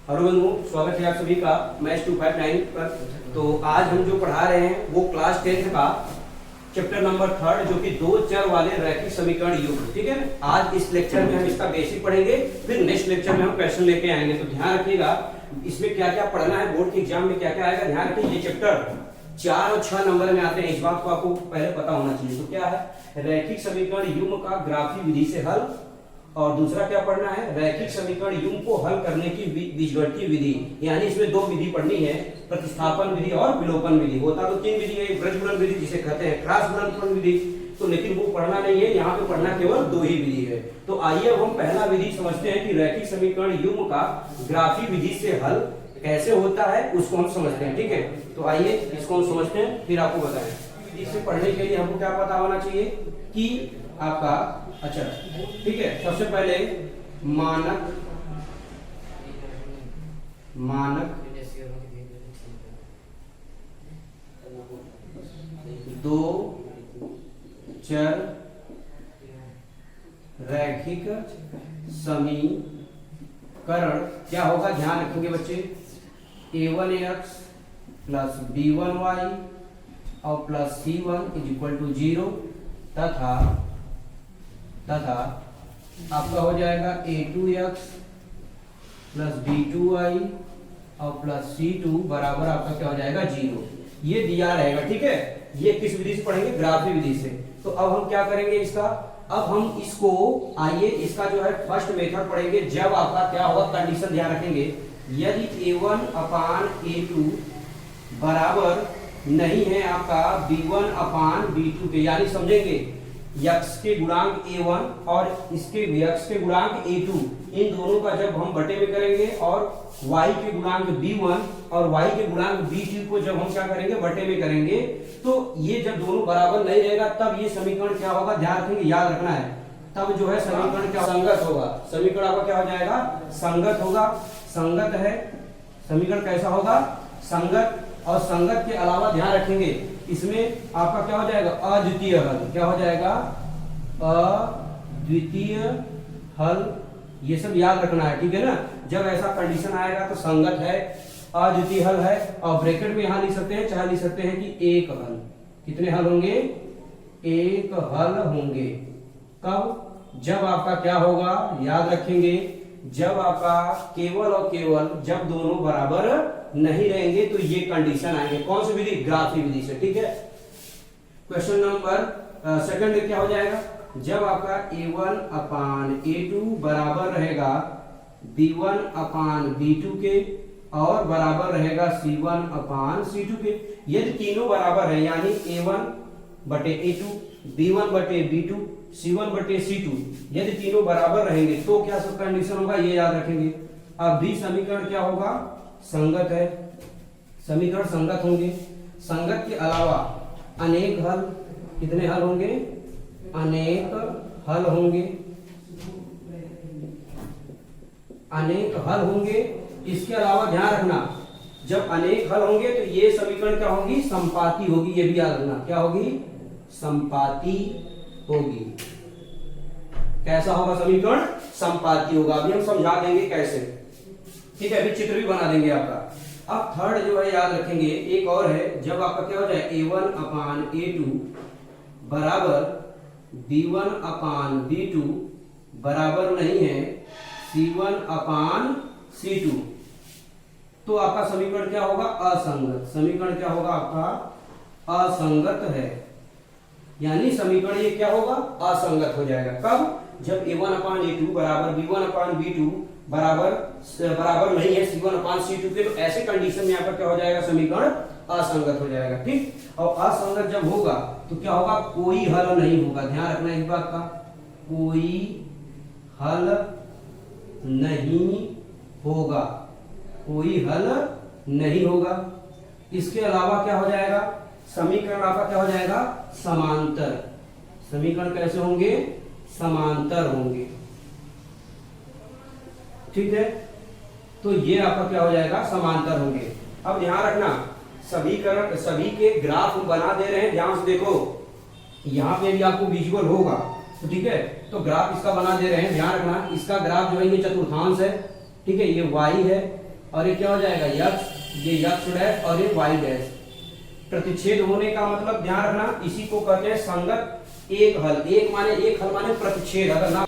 Hello बंधुओं, स्वागत है आप सभी का मैथ्स 259 पर। तो आज हम जो पढ़ा रहे हैं वो क्लास 10th का चैप्टर नंबर 3 जो कि दो चर वाले रैखिक समीकरण युग्म, ठीक है। आज इस लेक्चर में हम इसका बेसिक पढ़ेंगे, फिर नेक्स्ट लेक्चर में हम क्वेश्चन लेके आएंगे। तो ध्यान रखिएगा इसमें क्या क्या पढ़ना है, बोर्ड के एग्जाम में क्या क्या आएगा। ध्यान रखिए ये चैप्टर 4 और 6 नंबर में आते हैं, इस बात को आपको पहले पता होना चाहिए। तो क्या है, रैखिक समीकरण युग्म का ग्राफी विधि से हल, और दूसरा क्या पढ़ना है, रैखिक समीकरण युग्म को हल करने की बीजगणितीय विधि। यानी इसमें दो विधि पढ़नी है, प्रतिस्थापन विधि और विलोपन विधि। होता तो तीन विधि है, ब्रजगुणन विधि जिसे कहते हैं, क्रॉस गुणनफल विधि, तो लेकिन वो पढ़ना नहीं है, यहाँ पे पढ़ना केवल दो ही विधि है। तो आइए अब हम पहला विधि समझते हैं कि रैखिक समीकरण युग्म का ग्राफी विधि से हल कैसे होता है, उसको हम समझते हैं, ठीक है। तो आइए इसको हम समझते हैं, फिर आपको बताएं। इसे पढ़ने के लिए हमको क्या पता होना चाहिए कि आपका, अच्छा ठीक है, सबसे पहले मानक दो चर रैखिक समीकरण क्या होगा, ध्यान रखेंगे बच्चे। a1x प्लस b1y और plus c1 is equal to 0 तथा आपका हो जाएगा a2x प्लस b2y और प्लस c2 बराबर आपका क्या हो जाएगा 0। ये दिया रहेगा, ठीक है। ये किस विधि से पढ़ेंगे, ग्राफी विधि से। तो अब हम क्या करेंगे इसका, अब हम इसको, आइए इसका जो है फर्स्ट मेथड पढ़ेंगे। जब आपका क्या होगा, कंडीशन ध्यान रखेंगे, यदि a1 अपान a2 बराबर नहीं है आपका b1 अपान b2 के, यानी समझेंगे x के गुणांक a1 और इसके x के गुणांक a2, इन दोनों का जब हम बटे में करेंगे और y के गुणांक b1 और y के गुणांक b2 को जब हम क्या करेंगे, बटे में करेंगे, तो ये जब दोनों बराबर नहीं रहेगा तब ये समीकरण क्या होगा, ध्यान रखेंगे, याद रखना है। तब जो है समीकरण क्या संगत होगा, समीकरण आपका क्या हो जाएगा, संगत होगा। संगत है समीकरण, कैसा होगा, संगत। और संगत के अलावा ध्यान रखेंगे इसमें आपका क्या हो जाएगा, अद्वितीय हल। क्या हो जाएगा, अद्वितीय हल। ये सब याद रखना है, ठीक है ना। जब ऐसा कंडीशन आएगा तो संगत है, अद्वितीय हल है, और ब्रैकेट में यहां लिख सकते हैं, चाहे लिख सकते हैं कि एक हल। कितने हल होंगे, एक हल होंगे। कब, जब आपका क्या होगा, याद रखेंगे, जब आपका केवल और केवल जब दोनों बराबर नहीं रहेंगे तो ये कंडीशन आएंगे। कौन सी विधि, ग्राफी विधि से, ठीक है। क्वेश्चन नंबर सेकंड क्या हो जाएगा, जब आपका a1 अपान a2 बराबर रहेगा b1 अपान b2 के और बराबर रहेगा c1 अपान c2 के। यदि तीनों बराबर है, यानी a1 बटे a2, b1 बटे b2, c1 बटे c2, यदि तीनों बराबर रहेंगे तो क्या सब कंडीशन होगा, ये याद रखेंगे। अब भी समीकरण क्या होगा, संगत है, समीकरण संगत होंगे। संगत के अलावा अनेक हल, कितने हल होंगे, अनेक हल होंगे, अनेक हल होंगे। इसके अलावा ध्यान रखना, जब अनेक हल होंगे तो ये समीकरण क्या होगी, संपाती होगी। ये भी याद रखना, क्या होगी, संपाती होगी। कैसा होगा समीकरण, संपाती होगा। अभी हम समझा देंगे कैसे, ठीक है। अभी चित्र भी बना देंगे आपका। अब थर्ड जो है याद रखेंगे, एक और है, जब आपका क्या हो जाए, a1 अपान a2 बराबर b1 अपान b2 बराबर नहीं है c1 अपान c2, तो आपका समीकरण क्या होगा, असंगत। समीकरण क्या होगा आपका, असंगत है, यानी समीकरण ये क्या होगा, असंगत हो जाएगा। कब, जब a1 अपान a2 बराबर b1 अपान b2 बराबर नहीं है c1 अपान c2 के, तो ऐसे कंडीशन में आपका क्या हो जाएगा, समीकरण असंगत हो जाएगा, ठीक। और असंगत जब होगा तो क्या होगा, कोई हल नहीं होगा। ध्यान रखना इस बात का, कोई हल नहीं होगा, कोई हल नहीं होगा। इसके अलावा क्या हो जाएगा, समीकरण आपका क्या हो जाएगा, समांतर। समीकरण कैसे होंगे, समांतर होंगे, ठीक है। तो ये आपका क्या हो जाएगा, समांतर होंगे। अब ध्यान रखना, सभी के ग्राफ हम बना दे रहे हैं, ध्यान से देखो, यहाँ पे भी आपको विजुअल होगा, तो ठीक है। तो ग्राफ इसका बना दे रहे हैं, ध्यान रखना, इसका ग्राफ जो है ये चतुर्थांश है, ठीक है, ये y है, और ये क्या हो जाएगा यक्स, ये यक्स डैश और ये वाई डैश। प्रतिच्छेद होने का मतलब ध्यान रखना, इसी को कहते हैं संगत एक हल। एक हल माने प्रतिच्छेद अगर ना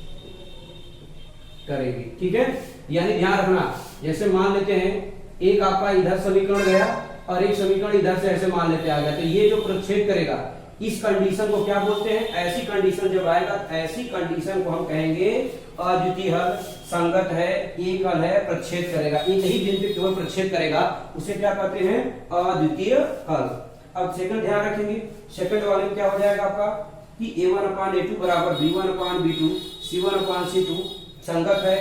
करेगी, ठीक है। यानी ध्यान रखना, जैसे मान लेते हैं एक आपका इधर समीकरण गया और एक समीकरण इधर से ऐसे मान लेते आ गया, तो ये जो प्रतिच्छेद करेगा इस कंडीशन को क्या बोलते हैं, ऐसी कंडीशन जब आएगा ऐसी कंडीशन को हम कहेंगे अद्वितीय हल। संगत है, एक हल है, प्रतिच्छेद करेगा, एक ही बिंदु केवल प्रतिच्छेद करेगा, उसे क्या कहते हैं अद्वितीय हल। अब सेकंड ध्यान रखेंगे, सेकंड वाले में क्या हो जाएगा आपका कि a1/a2 बराबर b1/b2 c1/c2 संगत है,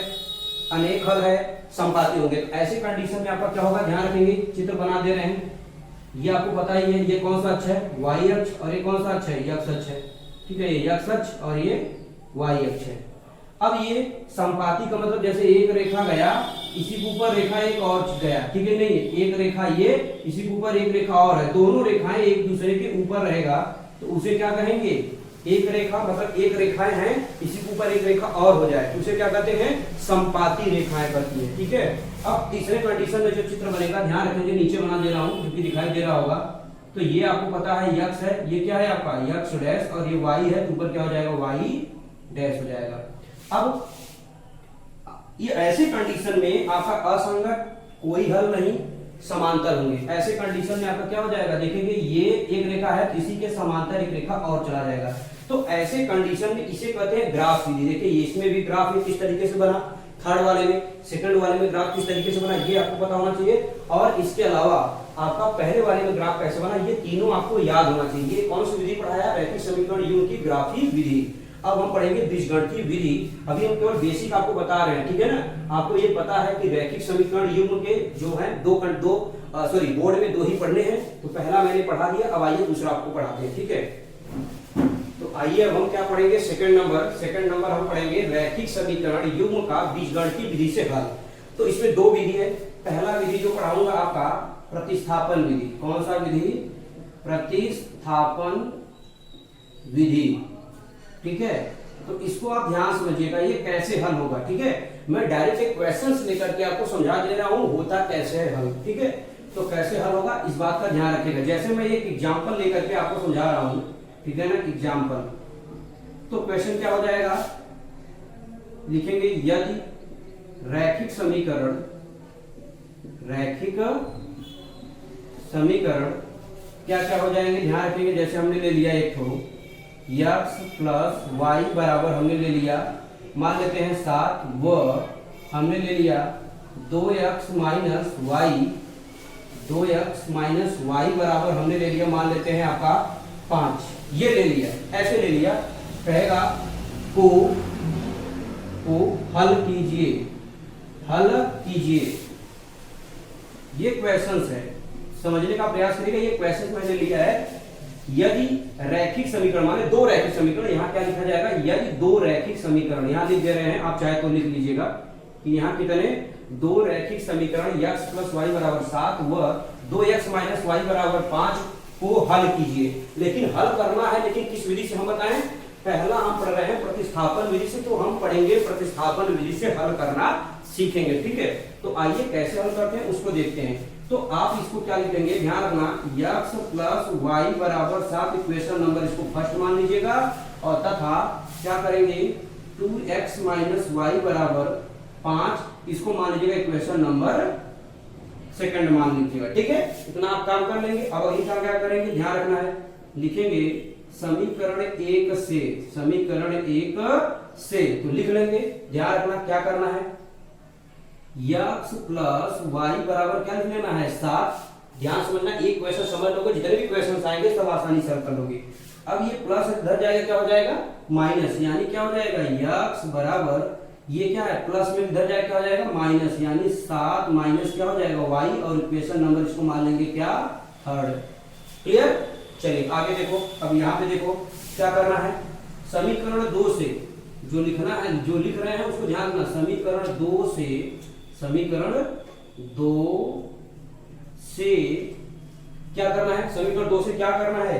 अनेक हल है, संपाती होंगे। तो ऐसी कंडीशन में आपका क्या होगा, ध्यान रखेंगे, चित्र बना दे रहे हैं, ये आपको पता ही है ये कौन सा अक्ष है, y अक्ष, और ये कौन सा अक्ष है, x अक्ष है, ठीक है, ये x अक्ष और ये y अक्ष है। अब ये संपाती का मतलब जैसे एक रेखा गया, इसी के ऊपर रेखा एक और गया, ठीक है, नहीं एक रेखा ये, इसी के ऊपर एक रेखा और है, दोनों रेखाएं एक दूसरे के ऊपर रहेगा, तो उसे क्या कहेंगे, एक रेखा मतलब एक रेखाएं हैं, इसी के ऊपर एक रेखा और हो जाए, उसे क्या कहते हैं संपाती रेखाएं कहती है, ठीक है। अब तीसरे कंडीशन में जो चित्र बनेगा, ध्यान रखेंगे, नीचे बना दे रहा हूं क्योंकि दिखाई दे रहा होगा, तो ये आपको पता है यक्स है, ये क्या है आपका यक्स डैश, और ये वाई है, ऊपर क्या हो जाएगा वाई डैश हो जाएगा। अब ये ऐसे कंडीशन में आपका असंगत कोई हल नहीं, समांतर होंगे। ऐसे कंडीशन में आपका क्या हो जाएगा, देखेंगे ये एक रेखा है, इसी के समांतर एक रेखा और चला जाएगा, तो ऐसे कंडीशन में इसे कहते हैं ग्राफ विधि। देखिए इसमें भी ग्राफ किस तरीके से बना, थर्ड वाले में, सेकंड वाले में ग्राफ किस तरीके से बना, ये आपको पता होना चाहिए। और इसके अलावा आपका पहले वाले में ग्राफ कैसे बना, ये तीनों आपको याद होना चाहिए। ये कौन सी विधि पढ़ाया, रैखिक समीकरण युग्म की ग्राफी विधि। अब हम पढ़ेंगे बीजगणितीय विधि, अभी हम केवल बेसिक आपको बता रहे हैं, ठीक है ना। आपको ये पता है कि रैखिक समीकरण युग्म के जो है बोर्ड में दो ही पढ़ने हैं, तो पहला मैंने पढ़ा दिया, अब आइए दूसरा आपको पढ़ाते हैं, ठीक है। तो आइए अब हम क्या पढ़ेंगे, सेकंड नंबर हम पढ़ेंगे रैखिक समीकरण युग्म का बीजगणितीय विधि से हल। तो इसमें दो विधि है, पहला विधि जो पढ़ाऊंगा आपका प्रतिस्थापन विधि। कौन सा विधि, प्रतिस्थापन विधि, ठीक है। तो इसको आप ध्यान समझिएगा, ये कैसे हल होगा, ठीक है। मैं डायरेक्ट एक क्वेश्चंस लेकर के आपको समझा दे रहा हूं, होता कैसे है हल, ठीक है। तो कैसे हल होगा इस बात का ध्यान रखिएगा। जैसे मैं एक एग्जांपल लेकर के आपको समझा रहा हूं, ठीक है ना, एग्जांपल। तो क्वेश्चन क्या हो जाएगा, लिखेंगे यदि रैखिक समीकरण क्या क्या हो जाएंगे, ध्यान रखेंगे। जैसे हमने ले लिया एक ठो x प्लस वाई बराबर हमने ले लिया, मान लेते हैं 7, व हमने ले लिया 2x माइनस वाई बराबर हमने ले लिया, मान लेते हैं आपका 5, ये ले लिया, ऐसे ले लिया। कहेगा को हल कीजिए। ये क्वेश्चंस है, समझने का प्रयास करिएगा। ये क्वेश्चन मैंने लिया है, यदि रैखिक समीकरण माने दो रैखिक समीकरण, यहाँ क्या लिखा जाएगा, यदि दो रैखिक समीकरण, यहाँ लिख दे रहे हैं, आप चाहे तो लिख लीजिएगा कि यहाँ कितने दो रैखिक समीकरण x प्लस वाई बराबर 7 व 2x माइनस वाई बराबर 5 को हल कीजिए। लेकिन हल करना है, लेकिन किस विधि से हम बताएं, पहला हम पढ़ रहे हैं प्रतिस्थापन विधि से, तो हम पढ़ेंगे प्रतिस्थापन विधि से हल करना सीखेंगे, ठीक है। तो आइए कैसे हल करते हैं उसको देखते हैं। तो आप इसको क्या लिखेंगे, ध्यान रखना, x प्लस वाई बराबर 7 इक्वेशन नंबर इसको फर्स्ट मान लीजिएगा, और तथा क्या करेंगे 2x माइनस वाई बराबर 5 इसको मान लीजिएगा इक्वेशन नंबर सेकंड मान लीजिएगा, ठीक है। इतना आप काम कर लेंगे। अब अगली काम क्या करेंगे, ध्यान रखना है, लिखेंगे समीकरण 1 से, तो लिख लेंगे। ध्यान रखना क्या करना है, x प्लस वाई बराबर क्या लिख लेना है 7। ध्यान समझना, एक क्वेश्चन समझ लोगे, जितने भी क्वेश्चन आएंगे सब आसानी से हल कर लोगे। अब ये प्लस इधर जाएगा, क्या हो जाएगा माइनस, यानी क्या हो जाएगा x बराबर, ये क्या है प्लस में इधर जाएगा क्या हो जाएगा माइनस, यानी 7 माइनस क्या हो जाएगा y, और इक्वेशन नंबर इसको मान लेंगे क्या, थर्ड। क्लियर, चलिए आगे देखो। अब यहाँ पे देखो क्या करना है, समीकरण 2 से जो लिखना है, जो लिख रहे हैं उसको ध्यान रखना, समीकरण 2 से क्या करना है, समीकरण 2 से क्या करना है,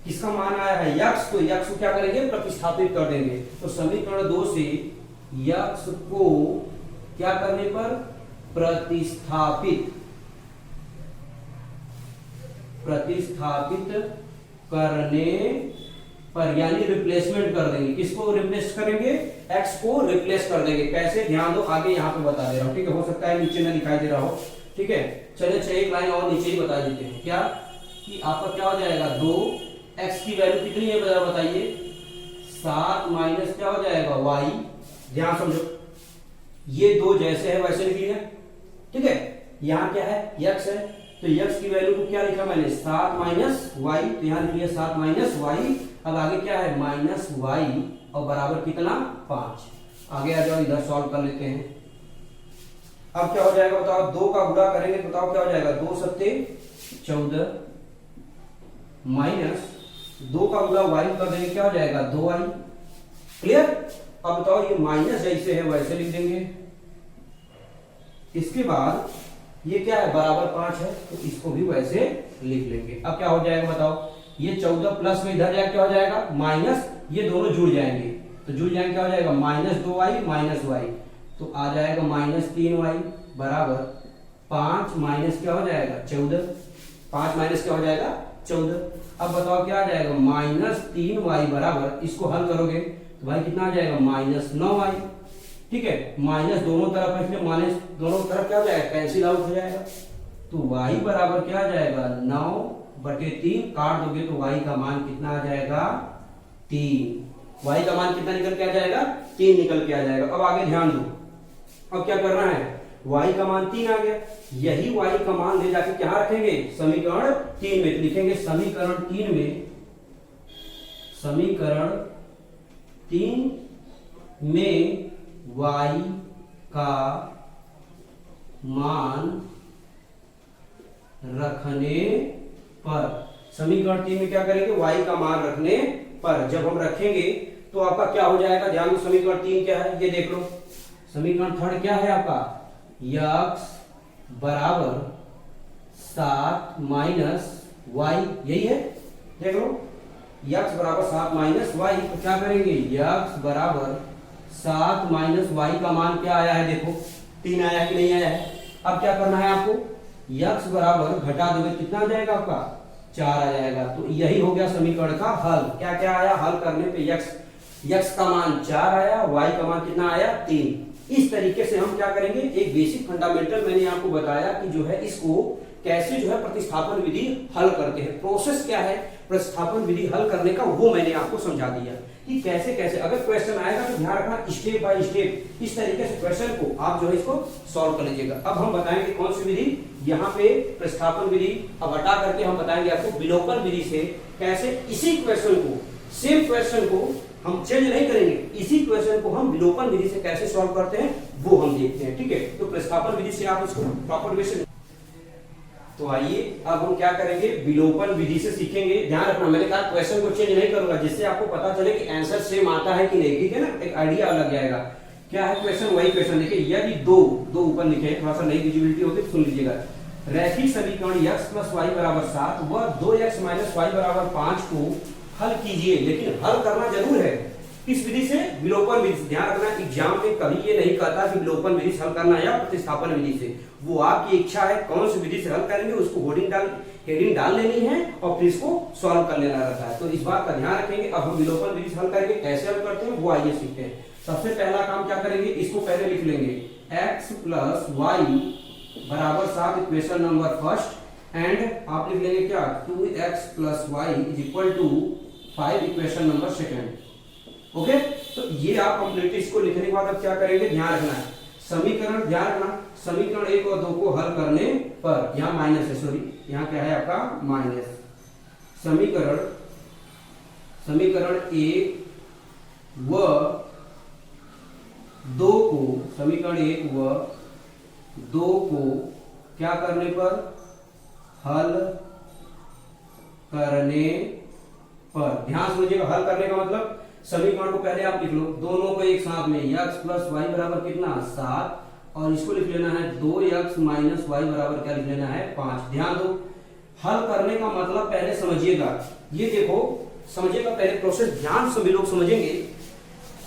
किसका मान आया है x, तो x को क्या करेंगे प्रतिस्थापित कर देंगे। तो समीकरण 2 से x को क्या करने पर प्रतिस्थापित करने पर, यानी रिप्लेसमेंट कर देंगे। किसको रिप्लेस करेंगे? x को रिप्लेस कर देंगे। कैसे? ध्यान दो, आगे यहाँ पे बता दे रहा हूँ, ठीक है। हो सकता है नीचे में दिखाई दे रहा हो, ठीक है। चलिए एक लाइन और नीचे ही बता देते हैं। क्या कि आपका क्या हो जाएगा, 2x की वैल्यू कितनी है बताइए, 7 माइनस क्या हो जाएगा y। ध्यान समझो, ये दो जैसे है वैसे लिख लिया, ठीक है। यहाँ क्या है, x है, तो x की वैल्यू को क्या लिखा मैंने, 7 माइनस y, तो यहाँ लिख लिया 7 माइनस y। अब आगे क्या है, माइनस y और बराबर कितना, 5। आगे आ जाओ, इधर सॉल्व कर लेते हैं। अब क्या हो जाएगा बताओ, 2 का गुणा करेंगे, बताओ क्या हो जाएगा, 2 सत्ते 14 माइनस 2 का गुणा y कर देंगे, क्या हो जाएगा, 2y। क्लियर? अब बताओ, ये माइनस जैसे है वैसे लिख देंगे। इसके बाद ये क्या है, बराबर 5 है, तो इसको भी वैसे लिख लेंगे। अब क्या हो जाएगा बताओ, ये 14 प्लस में इधर जाए क्या हो जाएगा, माइनस, ये दोनों जुड़ जाएंगे, तो जुड़ जाएंगे क्या हो जाएगा, माइनस 2y माइनस y, तो आ जाएगा माइनस 3y बराबर 5 माइनस क्या हो जाएगा, 14। 5 माइनस क्या हो जाएगा, 14। अब बताओ क्या आ जाएगा, माइनस 3y बराबर, इसको हल करोगे तो भाई कितना आ जाएगा, माइनस 9y, ठीक है। माइनस दोनों तरफ है, इसलिए माइनस दोनों तरफ क्या हो जाएगा, कैंसिल आउट हो जाएगा, तो y बराबर क्या आ जाएगा, 9/3। काट दोगे तो y का मान कितना आ जाएगा, 3। y का मान कितना निकल के आ जाएगा, 3 निकल के आ जाएगा। अब आगे ध्यान दो, अब क्या करना है, y का मान 3 आ गया, यही y का मान ले जाके क्या रखेंगे, समीकरण 3 में। तो लिखेंगे समीकरण 3 में y का मान रखने पर, समीकरण 3 में क्या करेंगे, y का मान रखने पर जब हम रखेंगे तो आपका क्या हो जाएगा, ध्यान दो, समीकरण 3 क्या है ये देख लो। समीकरण 3 क्या है आपका, x बराबर 7 माइनस y, यही है, देख लो, x बराबर 7 माइनस y। तो क्या करेंगे, x बराबर 7 माइनस y का मान क्या आया है, देखो 3 आया है कि नहीं आया है। अब क्या करना है आपको, x बराबर घटा दोगे कितना आ जाएगा आपका, 4 आ जाएगा। तो यही हो गया समीकरण का हल। क्या क्या आया, हल करने पे x का मान 4 आया, y का मान कितना आया, 3। इस तरीके से हम क्या करेंगे, एक बेसिक फंडामेंटल मैंने आपको बताया कि जो है इसको कैसे जो है प्रतिस्थापन विधि हल करते हैं। प्रोसेस क्या है प्रतिस्थापन विधि हल करने का, वो मैंने आपको समझा दिया कि कैसे कैसे। अगर क्वेश्चन आएगा तो ध्यान रखना, स्टेप बाय स्टेप इस तरीके से क्वेश्चन को आप जो है इसको सॉल्व कर लीजिएगा। अब हम बताएंगे कौन सी विधि, यहाँ पे प्रतिस्थापन विधि। अब हटा करके हम बताएंगे आपको विलोपन विधि से कैसे इसी क्वेश्चन को, सेम क्वेश्चन को हम चेंज नहीं करेंगे, इसी क्वेश्चन को हम विलोपन विधि से कैसे सॉल्व करते हैं वो हम देखते हैं, ठीक है। तो प्रतिस्थापन विधि से आप इसको प्रॉपर वे से, तो आइए अब हम क्या करेंगे, विलोपन विधि से सीखेंगे। ध्यान रखना, मैंने कहा क्वेश्चन को चेंज नहीं करूंगा, जिससे आपको पता चले कि आंसर सेम आता है कि नहीं, ठीक है ना, एक आइडिया लग जाएगा। क्या है क्वेश्चन, वही क्वेश्चन देखिए, यदि दो ऊपर लिखे, थोड़ा सा नई विजिबिलिटी होगी तो सुन लीजिएगा। रैखिक समीकरण x प्लस y बराबर 7 व 2x माइनस y बराबर 5 को हल कीजिए, लेकिन हल करना जरूर है किस विधि से, विलोपन विधि से। ध्यान रखना, एग्जाम में कभी ये नहीं कहता कि विलोपन विधि से हल करना या प्रतिस्थापन विधि से, वो आपकी इच्छा है कौन सी विधि से हल करेंगे, उसको हेडिंग डाल लेनी है और फिर इसको सॉल्व कर लेना रहता है। तो इस बात का ध्यान रखेंगे। अब हम विलोपन विधि से हल करेंगे, कैसे हल करते हैं वो आइए सीखते हैं। सबसे पहला काम क्या करेंगे, इसको पहले लिख लेंगे, x प्लस y बराबर 7 इक्वेशन नंबर फर्स्ट, एंड आप लिख लेंगे क्या, 2x plus y is equal to 5 equation number second. Okay, तो ये आप कंप्लीट, इसको लिखने के बाद अब क्या करेंगे, ध्यान रखना है समीकरण, ध्यान रखना समीकरण 1 और 2 को हल करने पर, यहाँ माइनस है, सॉरी यहाँ क्या है आपका माइनस, समीकरण 1 व 2 को, समीकरण 1 व 2 को क्या करने पर, हल करने पर। ध्यान समझिएगा, हल करने का मतलब समीकरण को पहले आप लिख लो, दोनों को एक साथ में, x प्लस वाई बराबर कितना 7, और इसको लिख लेना है 2x माइनस वाई बराबर क्या लिख लेना है 5। ध्यान दो, हल करने का मतलब पहले समझिएगा, ये देखो समझिएगा पहले प्रोसेस, ध्यान सभी लोग समझेंगे।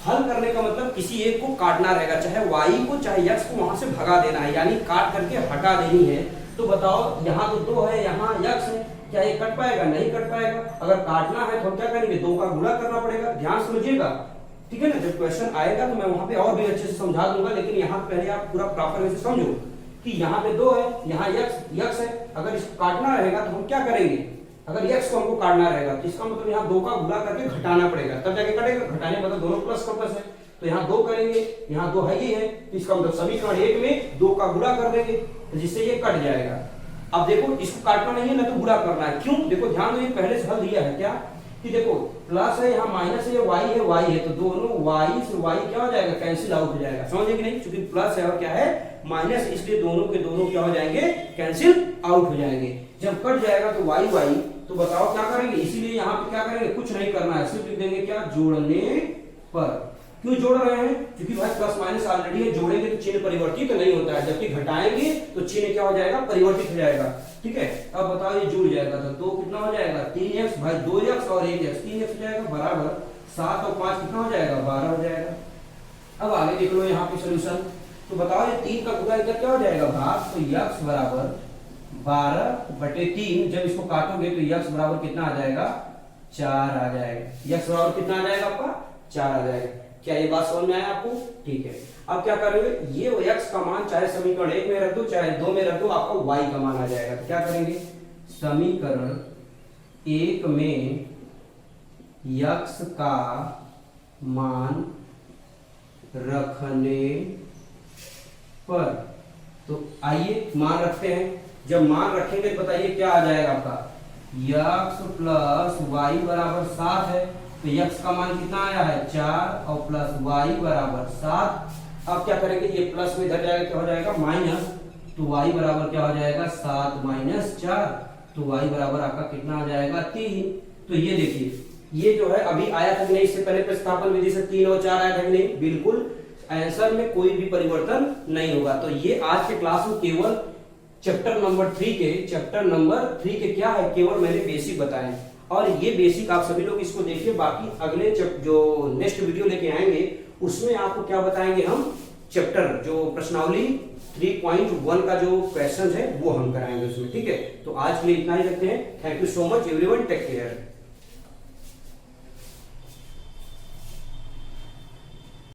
हल करने का मतलब किसी एक को काटना रहेगा, चाहे y को चाहे x को वहां से भगा देना है, यानी काट करके हटा देनी है। तो बताओ यहाँ तो 2 है, यहाँ x है, क्या ये कट पाएगा? नहीं कट पाएगा। अगर काटना है तो हम क्या करेंगे? 2 का गुणा करना पड़ेगा। ध्यान समझिएगा, ठीक है ना। जब क्वेश्चन आएगा तो मैं वहां पे और भी अच्छे से समझा दूंगा, लेकिन यहाँ पहले आप पूरा प्रॉपर वे से समझो कि यहाँ पे 2 है, यहाँ x है। अगर इसको काटना रहेगा तो हम क्या करेंगे? अगर x को हमको काटना रहेगा तो इसका मतलब यहाँ 2 का गुणा करके घटाना पड़ेगा, तब जाके कटेगा। घटाने मतलब दोनों प्लस का प्लस है, तो यहाँ 2 करेंगे, यहाँ 2 है ही है, तो इसका मतलब समीकरण 1 में 2 का गुणा कर देंगे, तो जिससे ये कट जाएगा। अब देखो इसको काटना नहीं है ना, तो गुणा करना है। क्यों? देखो ध्यान दो, ये पहले से हल दिया है क्या कि देखो प्लस है, यहाँ माइनस है, y है, तो दोनों y से y क्या हो जाएगा? कैंसिल आउट हो जाएगा। समझे कि नहीं? क्योंकि प्लस है और क्या है? माइनस, इसलिए दोनों के दोनों क्या हो जाएंगे? कैंसिल आउट हो जाएंगे। जब कट जाएगा तो y तो बताओ क्या करेंगे? इसीलिए यहाँ पे क्या करेंगे? कुछ नहीं करना है, सिर्फ लिख देंगे क्या? जोड़ने पर। क्यों जोड़ रहे हैं? क्योंकि भाई प्लस माइनस ऑलरेडी है, जोड़ेंगे तो चिन्ह परिवर्तित तो नहीं होता है, जबकि घटाएंगे तो चिन्ह क्या हो जाएगा? परिवर्तित हो जाएगा। ठीक है, अब बताओ ये जुड़ जाएगा तो 2 कितना हो जाएगा? 3x, भाई 2x और 1x, 3x हो जाएगा बराबर 7 और 5 कितना हो जाएगा? 12 हो जाएगा। अब आगे देख लो यहाँ पे सोल्यूशन, तो बताओ ये 3 का गुणा इधर क्या हो जाएगा? भाग, तो x बराबर 12/3। जब इसको काटोगे तो x बराबर कितना आ जाएगा? 4 आ जाएगा। x बराबर कितना आ जाएगा आपका? 4 आ जाएगा। क्या ये बात समझ में आया आपको? ठीक है, अब क्या करोगे? ये x का मान चाहे समीकरण 1 में रख दो चाहे 2 में रख दो, आपका y का मान आ जाएगा। तो क्या करेंगे? समीकरण 1 में x का मान रखने पर, तो आइए मान रखते हैं। जब मान रखेंगे तो बताइए क्या आ जाएगा आपका? x प्लस y बराबर 7 है, तो x का मान कितना आया है? 4 और प्लस y बराबर 7। अब क्या करेंगे? ये प्लस में इधर जाएगा, क्या हो जाएगा? माइनस, तो y बराबर क्या हो जाएगा? 7 माइनस 4, तो y बराबर आपका कितना आ जाएगा? 3। तो ये देखिए, ये जो है अभी आया था कि नहीं? इससे पहले प्रतिस्थापन विधि से 3 और 4 आया था कि नहीं? बिल्कुल, आंसर में कोई भी परिवर्तन नहीं होगा। तो ये आज के क्लास में केवल चैप्टर नंबर 3 के क्या है? केवल मैंने बेसिक बताए, और ये बेसिक आप सभी लोग इसको देखिए। बाकी अगले जो नेक्स्ट वीडियो लेके आएंगे उसमें आपको क्या बताएंगे? हम चैप्टर जो प्रश्नावली 3.1 का जो क्वेश्चन है वो हम कराएंगे उसमें। ठीक है, तो आज के लिए इतना ही रखते हैं। Thank you so much everyone, take care.